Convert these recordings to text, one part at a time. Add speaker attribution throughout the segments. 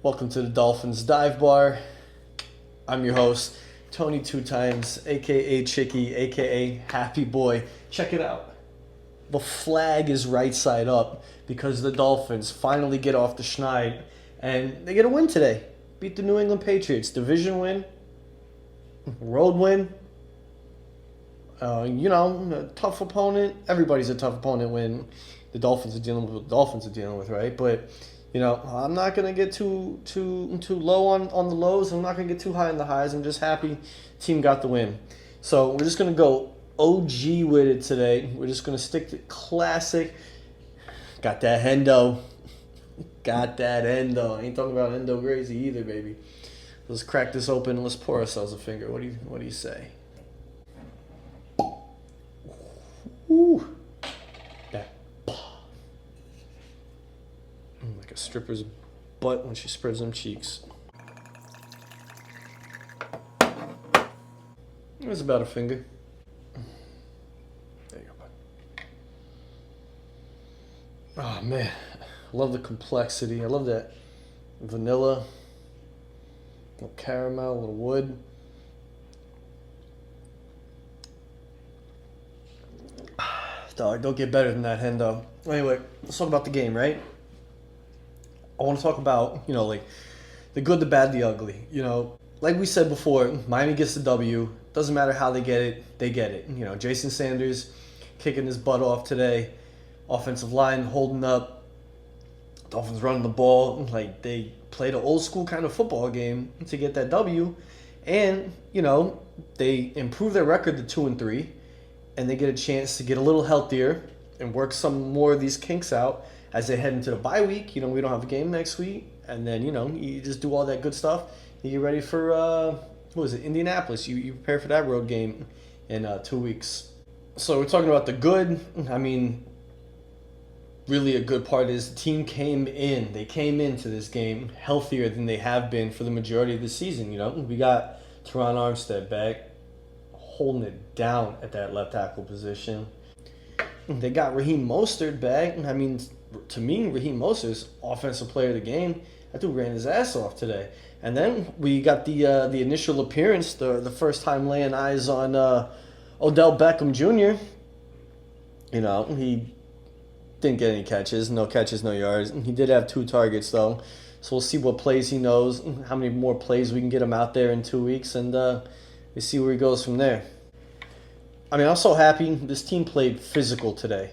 Speaker 1: Welcome to the Dolphins Dive Bar. I'm your host, Tony Two Times, aka Chicky, aka Happy Boy. Check it out. The flag is right side up because the Dolphins finally get off the schneid and they get a win today. Beat the New England Patriots. Division win, road win. A tough opponent. Everybody's a tough opponent when the Dolphins are dealing with what the Dolphins are dealing with, right? But I'm not gonna get too low on the lows. I'm not gonna get too high on the highs. I'm just happy team got the win. So we're just gonna go OG with it today. We're just gonna stick to classic. Got that Hendo. Got that Endo. Ain't talking about Endo Gracie either, baby. Let's crack this open and let's pour ourselves a finger. What do you say? Ooh. That. Like a stripper's butt when she spreads them cheeks. It was about a finger. There you go, bud. Oh, man. I love the complexity. I love that vanilla, a little caramel, a little wood. Dog, don't get better than that, Hendo. Anyway, let's talk about the game, right? I want to talk about, like the good, the bad, the ugly. Like we said before, Miami gets the W. Doesn't matter how they get it, they get it. Jason Sanders kicking his butt off today. Offensive line holding up. Dolphins running the ball. Like they played an old school kind of football game to get that W. And, they improved their record to 2-3. And they get a chance to get a little healthier and work some more of these kinks out as they head into the bye week. We don't have a game next week. And then, you just do all that good stuff. You get ready for, Indianapolis. You prepare for that road game in 2 weeks. So we're talking about the good. Really a good part is the team came in. They came into this game healthier than they have been for the majority of the season. We got Teron Armstead back, holding it down at that left tackle position. They got Raheem Mostert back. To me, Raheem Mostert's offensive player of the game. That dude ran his ass off today. And then we got the initial appearance, the first time laying eyes on Odell Beckham Jr. He didn't get any catches, no yards. He did have 2 targets though. So we'll see what plays he knows, how many more plays we can get him out there in 2 weeks, and we see where he goes from there. I'm so happy this team played physical today.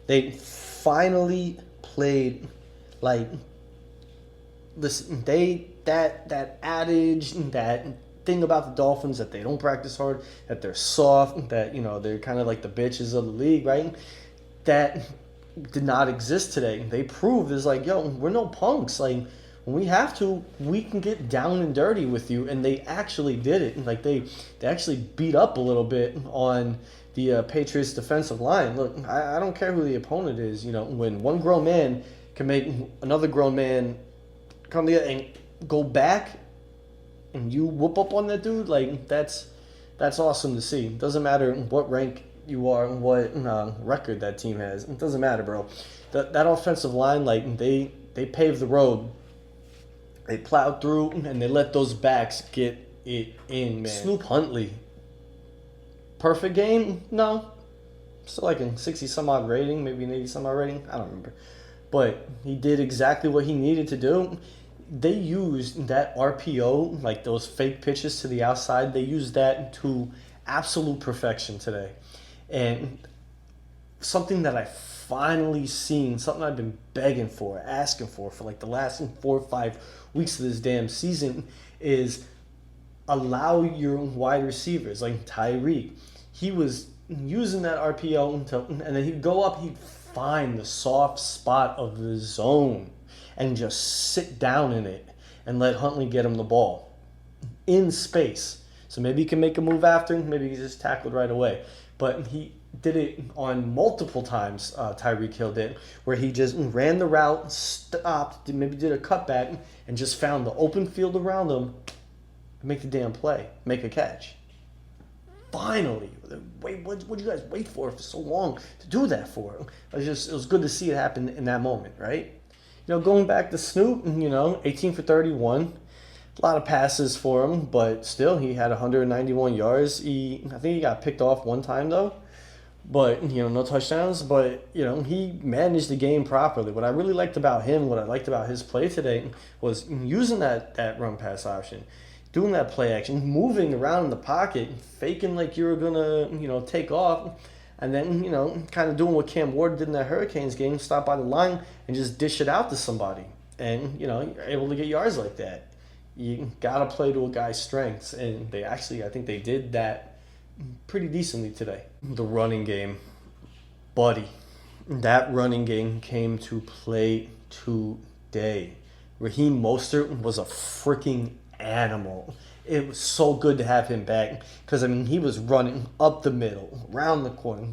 Speaker 1: They finally played that adage, that thing about the Dolphins that they don't practice hard, that they're soft, that they're kind of like the bitches of the league, right? That did not exist today. They proved is we're no punks. When we have to, we can get down and dirty with you, and they actually did it. They actually beat up a little bit on the Patriots defensive line. Look, I don't care who the opponent is. When one grown man can make another grown man come together and go back, and you whoop up on that dude, that's awesome to see. Doesn't matter what rank you are and what record that team has. It doesn't matter, bro. That offensive line, they paved the road. They plowed through, and they let those backs get it in, man. Snoop Huntley. Perfect game? No. Still a 60-some-odd rating, maybe an 80-some-odd rating. I don't remember. But he did exactly what he needed to do. They used that RPO, those fake pitches to the outside, they used that to absolute perfection today. And something that I finally seen, something I've been begging for, asking for the last 4 or 5 weeks of this damn season, is allow your wide receivers like Tyreek. He was using that RPO and then he'd go up, he'd find the soft spot of the zone and just sit down in it and let Huntley get him the ball in space. So maybe he can make a move after, maybe he just tackled right away. But he did it on multiple times, Tyreek Hill did, where he just ran the route, stopped, maybe did a cutback, and just found the open field around him, make the damn play, make a catch. Finally, what you guys wait for so long to do that for? It was good to see it happen in that moment, right? Going back to Snoop, 18 for 31. A lot of passes for him, but still, he had 191 yards. I think he got picked off one time, though. But, no touchdowns. But, he managed the game properly. What I really liked about him, what I liked about his play today was using that run pass option, doing that play action, moving around in the pocket, faking like you were going to, take off. And then, kind of doing what Cam Ward did in that Hurricanes game, stop by the line and just dish it out to somebody. And, you're able to get yards like that. You got to play to a guy's strengths. And they actually, I think they did that pretty decently today. The running game, buddy. That running game came to play today. Raheem Mostert was a freaking animal. It was so good to have him back because, he was running up the middle, around the corner,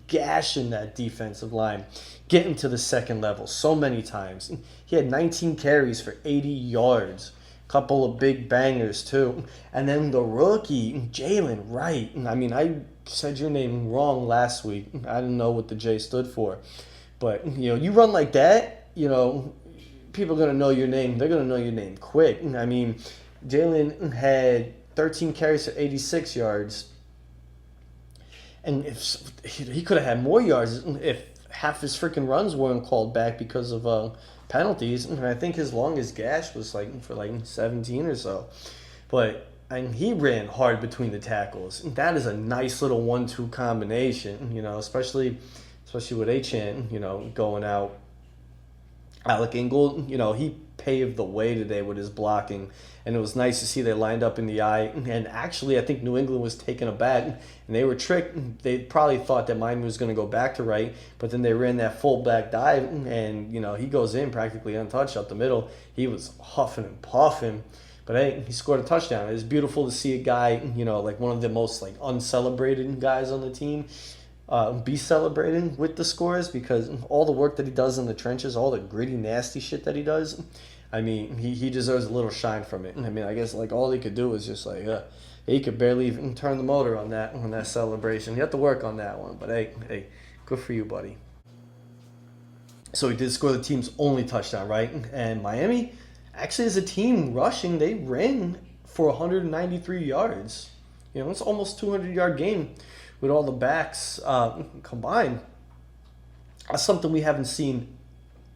Speaker 1: gashing that defensive line, getting to the second level so many times. He had 19 carries for 80 yards. Couple of big bangers too. And then the rookie, Jalen Wright. I said your name wrong last week. I didn't know what the J stood for. But, you run like that, people are going to know your name. They're going to know your name quick. Jalen had 13 carries for 86 yards. And if he could have had more yards if half his freaking runs weren't called back because of penalties. And I think his longest gash was for 17 or so. But he ran hard between the tackles. And that is a nice little 1-2 combination, especially with Achane, going out. Alec Ingold, he paved the way today with his blocking. And it was nice to see they lined up in the eye. And actually, I think New England was taken aback. And they were tricked. They probably thought that Miami was going to go back to right. But then they ran that fullback dive. And, he goes in practically untouched up the middle. He was huffing and puffing. But, hey, he scored a touchdown. It was beautiful to see a guy, like one of the most, uncelebrated guys on the team be celebrating with the scores because all the work that he does in the trenches, all the gritty, nasty shit that he does, he deserves a little shine from it. I guess all he could do was just he could barely even turn the motor on that celebration. You have to work on that one, but hey, good for you, buddy. So he did score the team's only touchdown, right? And Miami, actually as a team rushing, they ran for 193 yards. It's almost 200-yard game with all the backs combined. That's something we haven't seen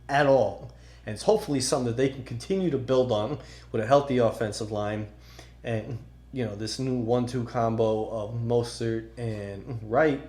Speaker 1: at all. And it's hopefully something that they can continue to build on with a healthy offensive line. And, this new 1-2 combo of Mostert and Wright.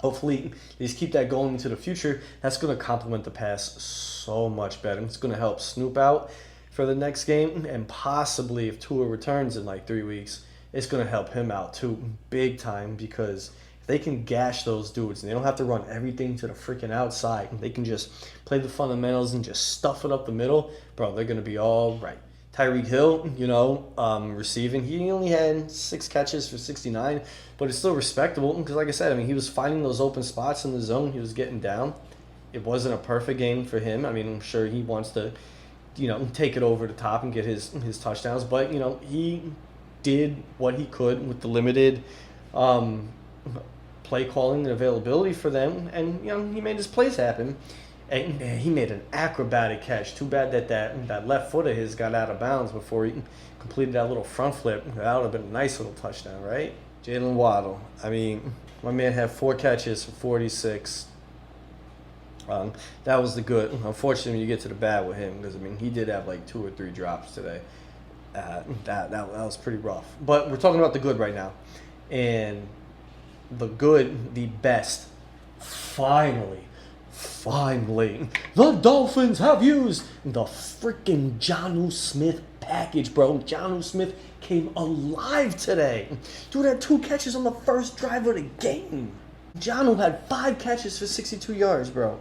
Speaker 1: Hopefully, they just keep that going into the future. That's going to complement the pass so much better. It's going to help Snoop out for the next game. And possibly, if Tua returns in 3 weeks, it's going to help him out too, big time, because if they can gash those dudes and they don't have to run everything to the freaking outside, and they can just play the fundamentals and just stuff it up the middle, bro, they're going to be all right. Tyreek Hill, receiving, he only had 6 catches for 69, but it's still respectable because, like I said, he was finding those open spots in the zone. He was getting down. It wasn't a perfect game for him. I'm sure he wants to, take it over the top and get his touchdowns, but, he did what he could with the limited play calling and availability for them, and he made his plays happen. And he made an acrobatic catch. Too bad that left foot of his got out of bounds before he completed that little front flip. That would have been a nice little touchdown, right? Jalen Waddle. My man had 4 catches for 46. That was the good. Unfortunately, you get to the bad with him because he did have 2 or 3 drops today. That was pretty rough. But we're talking about the good right now. And the good, the best, finally, the Dolphins have used the freaking Jonnu Smith package, bro. Jonnu Smith came alive today. Dude had 2 catches on the first drive of the game. Jonnu had 5 catches for 62 yards, bro,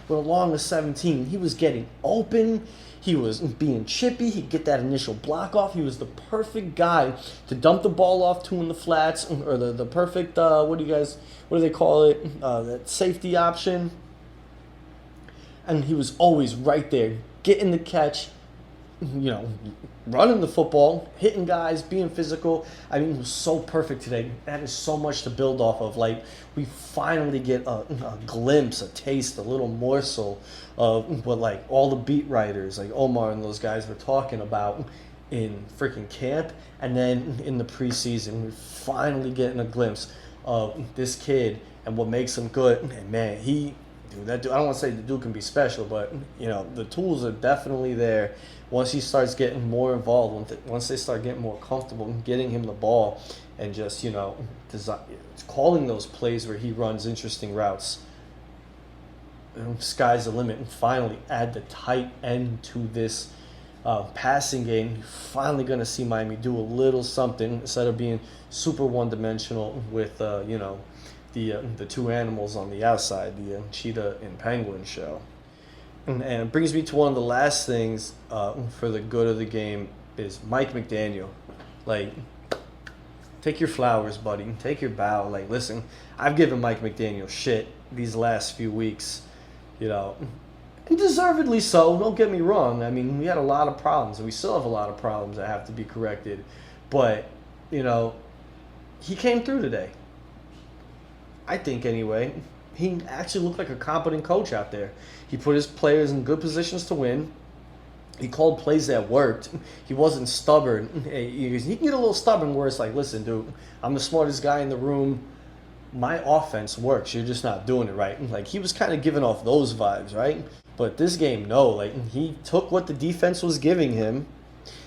Speaker 1: with a long of 17. He was getting open. He was being chippy. He'd get that initial block off. He was the perfect guy to dump the ball off to in the flats, or the perfect, what do they call it? That safety option. And he was always right there, getting the catch, running the football, hitting guys, being physical. I mean, it was so perfect today. That is so much to build off of. Like, we finally get a glimpse, a taste, a little morsel of what, like, all the beat writers, like Omar and those guys were talking about in freaking camp. And then in the preseason, we're finally getting a glimpse of this kid and what makes him good. And man, that dude, I don't want to say the dude can be special, but the tools are definitely there. Once he starts getting more involved, once they start getting more comfortable getting him the ball, and just calling those plays where he runs interesting routes, sky's the limit. And finally add the tight end to this passing game. You're finally going to see Miami do a little something instead of being super one-dimensional with the two animals on the outside, the cheetah and penguin show. And it brings me to one of the last things for the good of the game is Mike McDaniel. Like, take your flowers, buddy. Take your bow. Like, listen, I've given Mike McDaniel shit these last few weeks, and deservedly so. Don't get me wrong. I mean, we had a lot of problems, and we still have a lot of problems that have to be corrected. But, he came through today. I think anyway. He actually looked like a competent coach out there. He put his players in good positions to win. He called plays that worked. He wasn't stubborn. He can get a little stubborn where it's like, listen, dude, I'm the smartest guy in the room. My offense works. You're just not doing it right. Like, he was kind of giving off those vibes, right? But this game, no. Like, he took what the defense was giving him.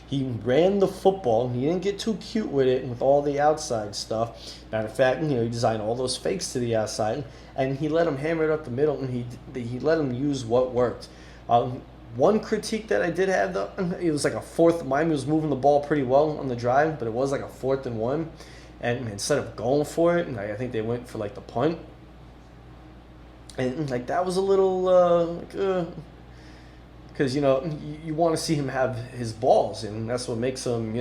Speaker 1: He ran the football. He didn't get too cute with it with all the outside stuff. Matter of fact, he designed all those fakes to the outside, and he let him hammer it up the middle, and he let him use what worked. One critique that I did have, though, it was like a fourth. Miami was moving the ball pretty well on the drive, but it was like a 4th and 1, and instead of going for it, I think they went for like the punt, and like that was a little because you want to see him have his balls, and that's what makes him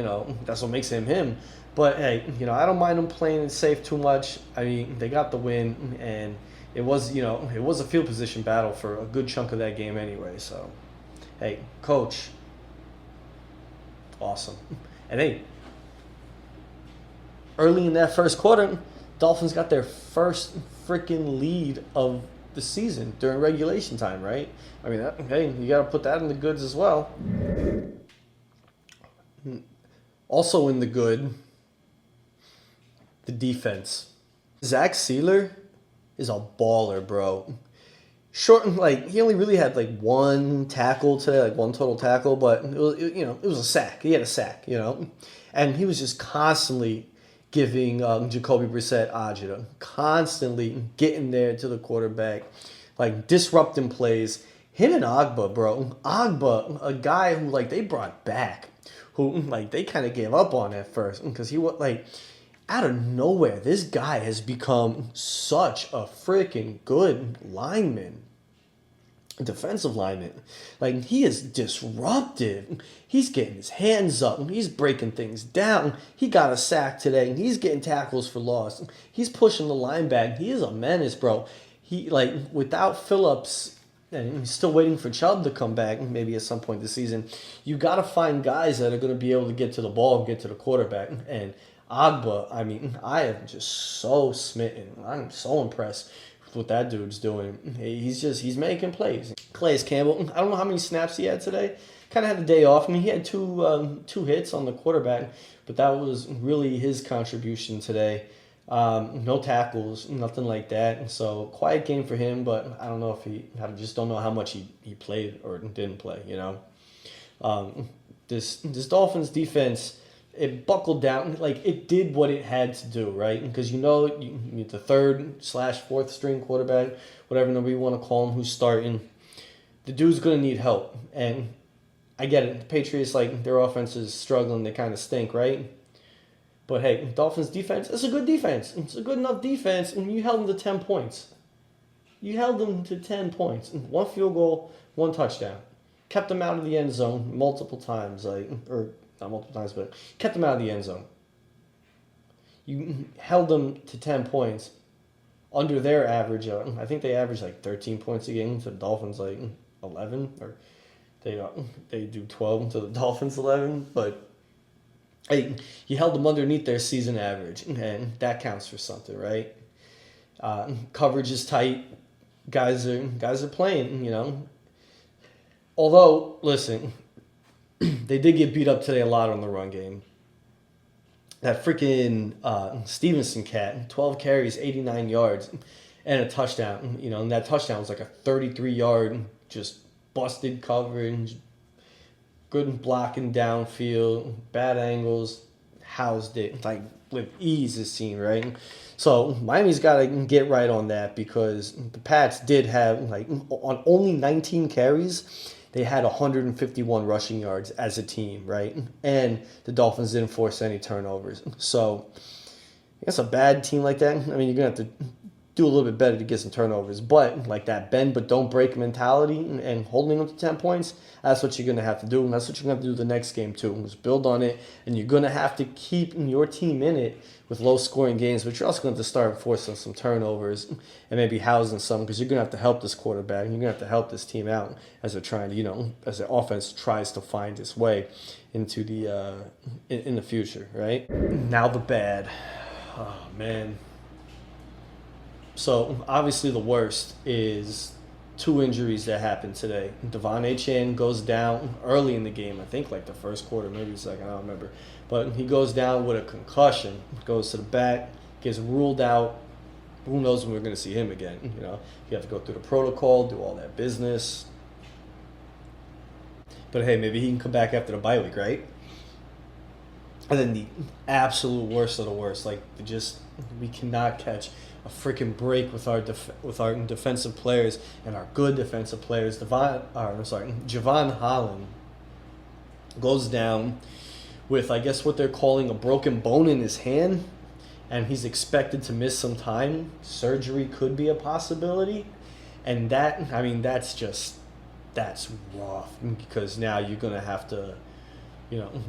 Speaker 1: him. But hey, I don't mind him playing it safe too much. I mean, they got the win, and it was a field position battle for a good chunk of that game anyway. So, hey, coach, awesome. And hey, early in that first quarter, Dolphins got their first freaking lead of the season during regulation time, right? I mean, hey, you got to put that in the goods as well. Also in the good, the defense. Zach Sealer is a baller, bro. Short, like, he only really had like one tackle today, like one total tackle, but it was a sack. He had a sack, and he was just constantly giving Jacoby Brissett agita, constantly getting there to the quarterback, like disrupting plays. Him and Agba, bro. Agba, a guy who like they brought back, who like they kind of gave up on at first because he was like out of nowhere. This guy has become such a freaking good lineman. Defensive lineman. Like, he is disruptive. He's getting his hands up. He's breaking things down. He got a sack today. He's getting tackles for loss. He's pushing the line back. He is a menace, bro. He, like, without Phillips, and he's still waiting for Chubb to come back maybe at some point this season, you got to find guys that are going to be able to get to the ball and get to the quarterback. And Agba, I mean, I am just so smitten. I'm so impressed what that dude's doing. He's making plays. Calais Campbell, I don't know how many snaps he had today. Kind of had the day off. I mean, he had two hits on the quarterback, but that was really his contribution today. No tackles, nothing like that. And so quiet game for him, but I don't know if I just don't know how much he played or didn't play. This Dolphins defense, it buckled down, like it did what it had to do, right? Because you need the 3rd/4th string quarterback, whatever number you want to call him, who's starting. The dude's gonna need help, and I get it. The Patriots, like, their offense is struggling; they kind of stink, right? But hey, Dolphins defense, it's a good defense. It's a good enough defense, and you held them to 10 points. You held them to 10 points, 1 field goal, 1 touchdown. Kept them out of the end zone multiple times, or not multiple times, but kept them out of the end zone. You held them to 10 points under their average. I think they average like 13 points a game, so the Dolphins like 11. Or They uh, they do 12 to the Dolphins 11, but hey, you held them underneath their season average, and that counts for something, right? Coverage is tight. Guys are playing. Although, listen, they did get beat up today a lot on the run game. That freaking Stevenson cat, 12 carries, 89 yards, and a touchdown. And that touchdown was like a 33-yard, just busted coverage, good blocking downfield, bad angles, housed it like with ease. It seemed right. So Miami's got to get right on that because the Pats did have like on only 19 carries, they had 151 rushing yards as a team, right? And the Dolphins didn't force any turnovers. So I guess a bad team like that, I mean, you're going to have to do a little bit better to get some turnovers. But like that bend but don't break mentality and holding them to 10 points, that's what you're going to have to do. And that's what you're going to have to do the next game too. Just build on it. And you're going to have to keep your team in it with low-scoring games. But you're also going to have to start forcing some turnovers and maybe housing some because you're going to have to help this quarterback. And you're going to have to help this team out as they're trying to, as the offense tries to find its way into the in the future, right? Now the bad. Oh, man. So, obviously the worst is two injuries that happened today. Devon Achane goes down early in the game, I think like the first quarter, maybe the second, I don't remember. But he goes down with a concussion, goes to the back, gets ruled out. Who knows when we're going to see him again? You have to go through the protocol, do all that business. But hey, maybe he can come back after the bye week, right? And then the absolute worst of the worst, we cannot catch a freaking break with our defensive players and our good defensive players. Javon Holland goes down with, I guess, what they're calling a broken bone in his hand, and he's expected to miss some time. Surgery could be a possibility, and that's rough because now you're gonna have to,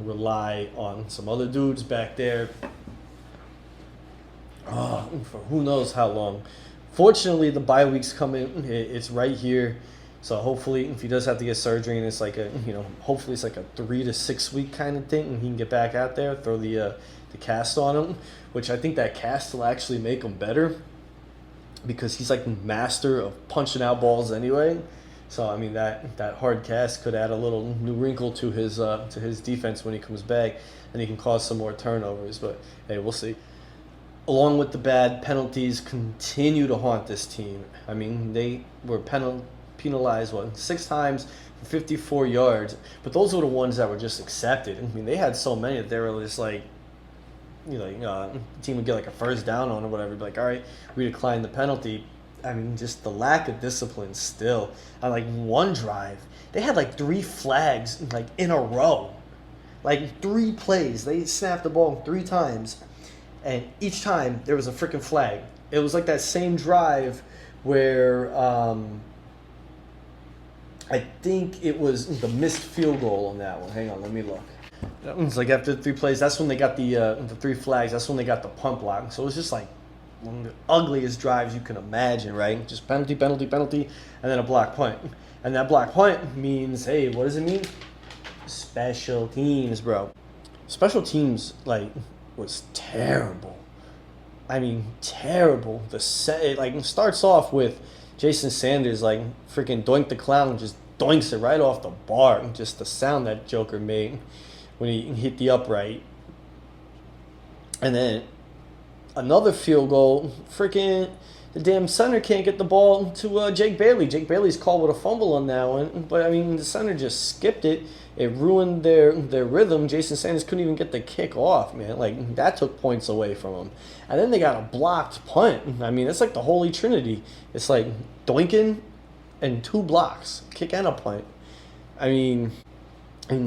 Speaker 1: rely on some other dudes back there. For who knows how long. Fortunately, the bye week's coming. It's right here. So hopefully, if he does have to get surgery, and it's like hopefully it's like a 3 to 6 week kind of thing, and he can get back out there, throw the cast on him, which I think that cast will actually make him better because he's like master of punching out balls anyway. So I mean that hard cast could add a little new wrinkle to his defense when he comes back, and he can cause some more turnovers. But hey, we'll see. Along with the bad penalties continue to haunt this team. I mean, they were penalized 6 times for 54 yards, but those were the ones that were just accepted. I mean, they had so many that they were just like, the team would get like a first down on or whatever, be like, all right, we decline the penalty. I mean, just the lack of discipline still. On like one drive, they had like 3 flags like in a row, like 3 plays. They snapped the ball 3 times. And each time there was a freaking flag. It was like that same drive where I think it was the missed field goal on that one. Hang on, let me look. That one's like after 3 plays. That's when they got the 3 flags. That's when they got the punt block. So it was just like one of the ugliest drives you can imagine, right? Just penalty, and then a block punt. And that block punt means, hey, what does it mean? Special teams, bro. Special teams, was terrible. I mean, terrible. It starts off with Jason Sanders freaking Doink the Clown just doinks it right off the bar. Just the sound that Joker made when he hit the upright. And then another field goal. Freaking the damn center can't get the ball to Jake Bailey. Jake Bailey's called with a fumble on that one. But I mean, the center just skipped it. It ruined their rhythm. Jason Sanders couldn't even get the kick off, man. That took points away from him. And then they got a blocked punt. I mean, it's like the holy trinity. It's like doinking and 2 blocks, kick and a punt. I mean,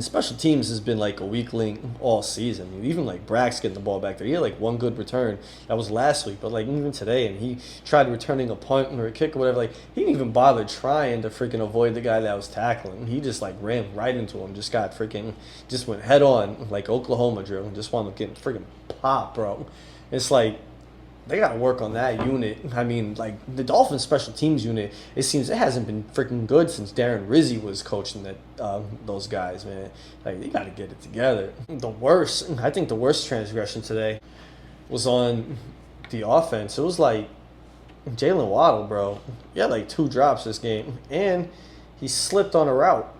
Speaker 1: special teams has been like a weak link all season. I mean, even Brax getting the ball back there. He had one good return. That was last week, but even today, and he tried returning a punt or a kick or whatever. He didn't even bother trying to freaking avoid the guy that was tackling. He just ran right into him. Just went head on like Oklahoma drill and just wound up getting freaking popped, bro. It's they got to work on that unit. I mean, like the Dolphins special teams unit, it seems it hasn't been freaking good since Darren Rizzi was coaching those guys, man. Like they got to get it together. I think the worst transgression today was on the offense. It was like Jalen Waddle, bro. He had like 2 drops this game, and he slipped on a route.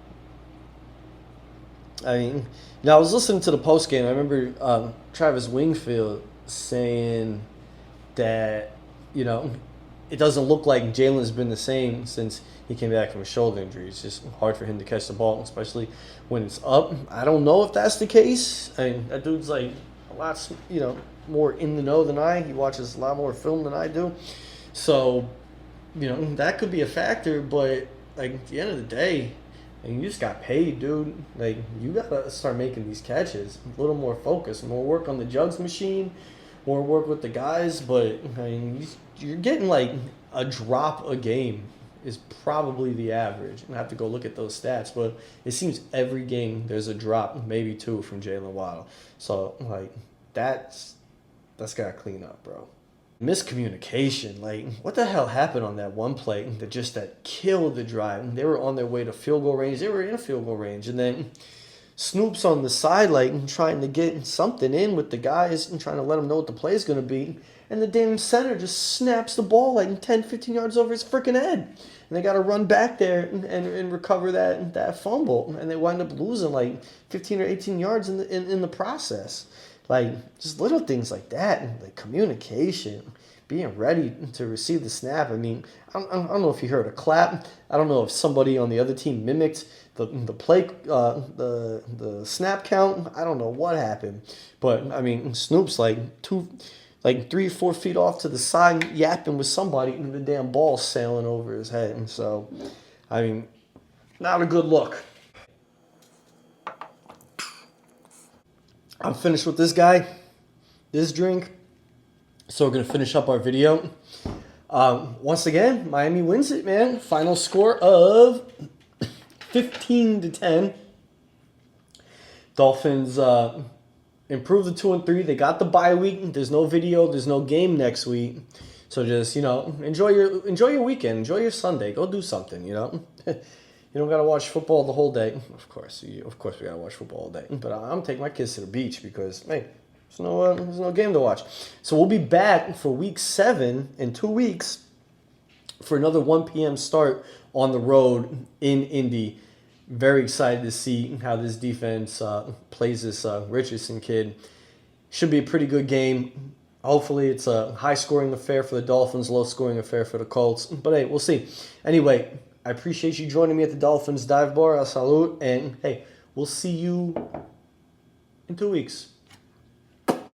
Speaker 1: I mean, I was listening to the post game. I remember Travis Wingfield saying that, you know, it doesn't look like Jalen's been the same since he came back from a shoulder injury. It's just hard for him to catch the ball, especially when it's up. I don't know if that's the case. I mean, that dude's like a lot, more in the know than I. He watches a lot more film than I do. So, that could be a factor, but like at the end of the day, and you just got paid, dude. Like, you got to start making these catches. A little more focus, more work on the jugs machine, more work with the guys. But, I mean, you're getting like a drop a game is probably the average. I have to go look at those stats. But it seems every game there's a drop, maybe 2 from Jalen Waddle. So, like, that's got to clean up, bro. Miscommunication. Like, what the hell happened on that one play that killed the drive? They were on their way to field goal range. They were in field goal range. And then Snoop's on the sideline trying to get something in with the guys and trying to let them know what the play is going to be. And the damn center just snaps the ball like 10, 15 yards over his freaking head. And they got to run back there and recover that fumble. And they wind up losing like 15 or 18 yards in the process. Like, just little things like that, and like communication, being ready to receive the snap. I mean, I don't know if you heard a clap. I don't know if somebody on the other team mimicked the play, the snap count. I don't know what happened, but I mean, Snoop's like 3 or 4 feet off to the side, yapping with somebody, and the damn ball sailing over his head. And so, I mean, not a good look. I'm finished with this guy, this drink. So we're going to finish up our video. Once again, Miami wins it, man. Final score of 15-10. Dolphins improved to 2-3. They got the bye week. There's no video. There's no game next week. So just, enjoy your weekend. Enjoy your Sunday. Go do something, You don't gotta watch football the whole day. Of course, we gotta watch football all day. But I'm taking my kids to the beach because there's no game to watch. So we'll be back for week 7 in 2 weeks for another 1 p.m. start on the road in Indy. Very excited to see how this defense plays this Richardson kid. Should be a pretty good game. Hopefully it's a high-scoring affair for the Dolphins, low-scoring affair for the Colts. But hey, we'll see. Anyway, I appreciate you joining me at the Dolphins Dive Bar. Salute. And hey, we'll see you in 2 weeks.